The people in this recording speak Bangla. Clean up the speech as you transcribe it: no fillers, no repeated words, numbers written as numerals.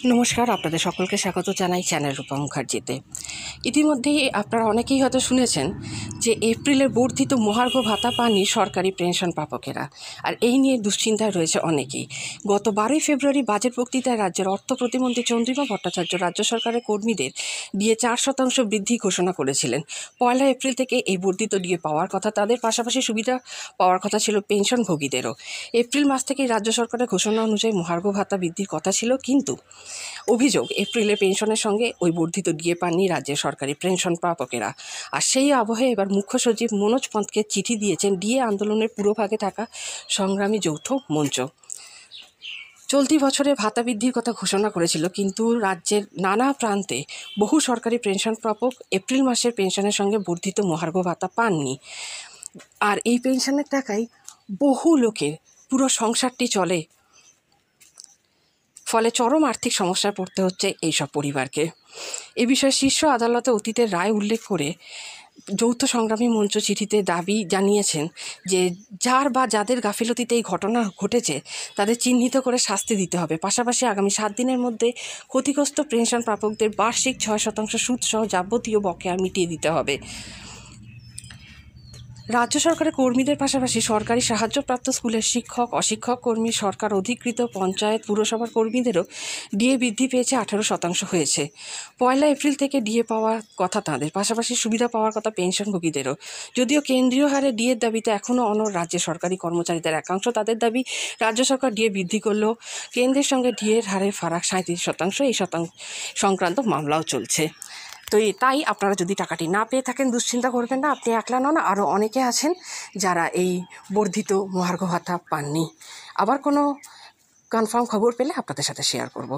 নমস্কার, আপনাদের সকলকে স্বাগত জানাই চ্যানেল রূপা মুখার্জিতে। ইতিমধ্যেই আপনারা অনেকেই হয়তো শুনেছেন যে এপ্রিলের বর্ধিত মহার্ঘ ভাতা পাননি সরকারি পেনশন প্রাপকেরা, আর এই নিয়ে দুশ্চিন্তায় রয়েছে অনেকেই। গত 12ই ফেব্রুয়ারি বাজেট বক্তৃতায় রাজ্যের অর্থ প্রতিমন্ত্রী চন্দ্রিমা ভট্টাচার্য রাজ্য সরকারের কর্মীদের ডিএ 4% বৃদ্ধি ঘোষণা করেছিলেন। 1 এপ্রিল থেকে এই বর্ধিত ডিএ পাওয়ার কথা তাদের, পাশাপাশি সুবিধা পাওয়ার কথা ছিল পেনশনভোগীদেরও। এপ্রিল মাস থেকেই রাজ্য সরকারের ঘোষণা অনুযায়ী মহার্ঘ ভাতা বৃদ্ধির কথা ছিল, কিন্তু অভিযোগ এপ্রিলে পেনশনের সঙ্গে ওই বর্ধিত ডিএ পাননি রাজ্যের সরকারি পেনশন প্রাপকেরা। আর সেই আবহে এবার মুখ্য সচিব মনোজ পন্তকে চিঠি দিয়েছেন ডিএ আন্দোলনের পুরোভাগে থাকা সংগ্রামী যৌথ মঞ্চ। চলতি বছরে ভাতা বৃদ্ধির কথা ঘোষণা করেছিল, কিন্তু রাজ্যের নানা প্রান্তে বহু সরকারি পেনশন প্রাপক এপ্রিল মাসের পেনশনের সঙ্গে বর্ধিত মহার্ঘ ভাতা পাননি। আর এই পেনশনের টাকায় বহু লোকের পুরো সংসারটি চলে, ফলে চরম আর্থিক সমস্যায় পড়তে হচ্ছে এইসব পরিবারকে। এ বিষয়ে শীর্ষ আদালতে অতীতের রায় উল্লেখ করে যৌথ সংগ্রামী মঞ্চ চিঠিতে দাবি জানিয়েছেন যে যার বা যাদের গাফিলতিতে এই ঘটনা ঘটেছে তাদের চিহ্নিত করে শাস্তি দিতে হবে। পাশাপাশি আগামী 7 দিনের মধ্যে ক্ষতিগ্রস্ত পেনশন প্রাপকদের বার্ষিক 6% সুদসহ যাবতীয় বকেয়া মিটিয়ে দিতে হবে। রাজ্য সরকারের কর্মীদের পাশাপাশি সরকারি সাহায্যপ্রাপ্ত স্কুলের শিক্ষক, অশিক্ষক কর্মী, সরকার অধিকৃত পঞ্চায়েত, পুরসভার কর্মীদেরও ডিএ বৃদ্ধি পেয়েছে, 18% হয়েছে। 1 এপ্রিল থেকে ডিএ পাওয়ার কথা তাঁদের, পাশাপাশি সুবিধা পাওয়ার কথা পেনশনভোগীদেরও। যদিও কেন্দ্রীয় হারে ডিএর দাবিতে এখনও অনড় রাজ্যের সরকারি কর্মচারীদের একাংশ। তাদের দাবি, রাজ্য সরকার ডিএ বৃদ্ধি করলেও কেন্দ্রের সঙ্গে ডিএর হারের ফারাক 37%, এই সংক্রান্ত মামলাও চলছে। তো তাই আপনারা যদি টাকাটি না পেয়ে থাকেন, দুশ্চিন্তা করবেন না, আপনি একলা নন, আরও অনেকে আছেন যারা এই বর্ধিত মহার্ঘ ভাতা পাননি। আবার কোনো কনফার্ম খবর পেলে আপনাদের সাথে শেয়ার করব।